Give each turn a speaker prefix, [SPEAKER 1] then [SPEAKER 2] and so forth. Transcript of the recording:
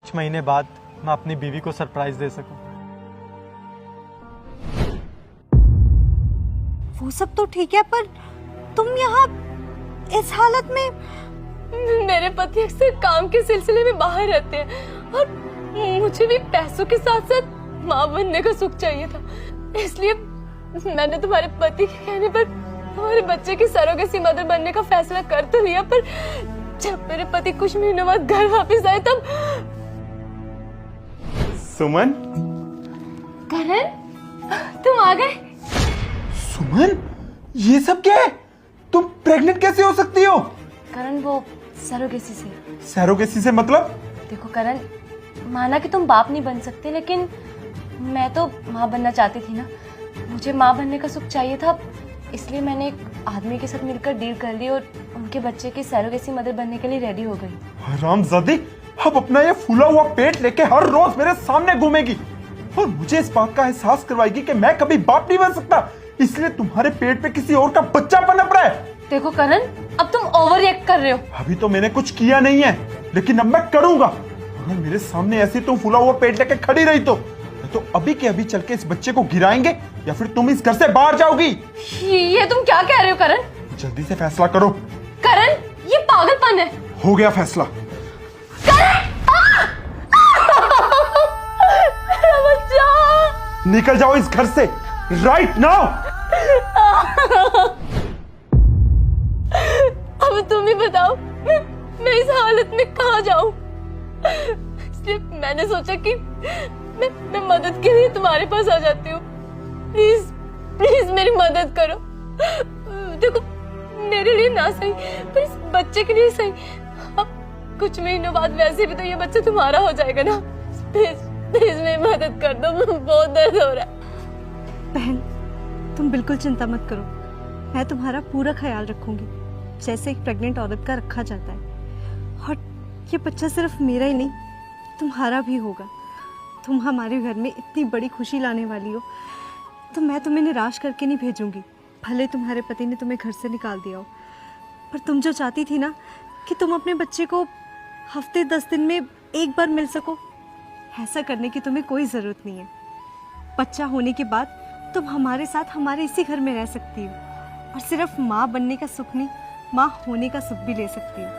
[SPEAKER 1] कुछ महीने बाद मैं अपनी बीवी को सरप्राइज दे सकूं।
[SPEAKER 2] वो सब तो ठीक है, पर तुम यहाँ इस हालत में?
[SPEAKER 3] मेरे पति अक्सर काम के सिलसिले में बाहर रहते हैं और मुझे भी पैसों के साथ साथ माँ बनने का सुख चाहिए था, इसलिए मैंने तुम्हारे पति के कहने पर तुम्हारे बच्चे की सरोगेसी मदर बनने का फैसला कर तो लिया, पर जब मेरे पति कुछ महीनों बाद घर वापस आए तब।
[SPEAKER 4] सुमन,
[SPEAKER 3] करण, तुम आ गए।
[SPEAKER 4] सुमन, ये सब क्या है? तुम प्रेग्नेंट कैसे हो सकती हो?
[SPEAKER 3] करण, वो सरोगेसी से।
[SPEAKER 4] सरोगेसी से मतलब?
[SPEAKER 3] देखो करण, माना कि तुम बाप नहीं बन सकते, लेकिन मैं तो माँ बनना चाहती थी ना। मुझे माँ बनने का सुख चाहिए था, इसलिए मैंने एक आदमी के साथ मिलकर डील कर ली और उनके बच्चे की सरोगेसी मदर बनने के लिए रेडी हो गई।
[SPEAKER 4] हरामजादी, अब अपना ये फूला हुआ पेट लेके हर रोज मेरे सामने घूमेगी और मुझे इस बात का एहसास करवाएगी कि मैं कभी बाप नहीं बन सकता, इसलिए तुम्हारे पेट पे किसी और का बच्चा पनप रहा है।
[SPEAKER 3] देखो करण, अब तुम ओवर रिएक्ट कर रहे हो।
[SPEAKER 4] अभी तो मैंने कुछ किया नहीं है, लेकिन अब मैं करूंगा। अगर मेरे सामने ऐसी तुम फूला हुआ पेट लेके खड़ी रही तो अभी के अभी चल के इस बच्चे को गिराएंगे या फिर तुम इस घर से बाहर जाओगी।
[SPEAKER 3] ये तुम क्या कह रहे हो करण?
[SPEAKER 4] जल्दी से फैसला करो।
[SPEAKER 3] करण, ये पागलपन है।
[SPEAKER 4] हो गया फैसला।
[SPEAKER 3] बच्चा,
[SPEAKER 4] निकल जाओ इस घर से राइट नाउ।
[SPEAKER 3] अब तुम ही बताओ, मैं इस हालत में कहाँ जाऊं? इसलिए मैंने सोचा कि मैं मदद के लिए तुम्हारे पास आ जाती हूँ। प्लीज प्लीज मेरी मदद करो। देखो, मेरे लिए ना सही पर इस बच्चे के लिए सही। अब कुछ महीनों बाद वैसे भी तो ये बच्चा तुम्हारा हो जाएगा ना। प्लीज प्लीज मेरी मदद कर दो, बहुत दर्द हो रहा है।
[SPEAKER 2] बहन, तुम बिल्कुल चिंता मत करो, मैं तुम्हारा पूरा ख्याल रखूंगी, जैसे एक प्रेग्नेंट औरत का रखा जाता है। और ये बच्चा सिर्फ मेरा ही नहीं, तुम्हारा भी होगा। तुम हमारे घर में इतनी बड़ी खुशी लाने वाली हो, तो मैं तुम्हें निराश करके नहीं भेजूंगी। भले तुम्हारे पति ने तुम्हें घर से निकाल दिया हो, पर तुम जो चाहती थी ना कि तुम अपने बच्चे को हफ्ते 10 दिन में एक बार मिल सको, ऐसा करने की तुम्हें कोई ज़रूरत नहीं है। बच्चा होने के बाद तुम हमारे साथ हमारे इसी घर में रह सकती हो और सिर्फ माँ बनने का सुख नहीं, माँ होने का सुख भी ले सकती हो।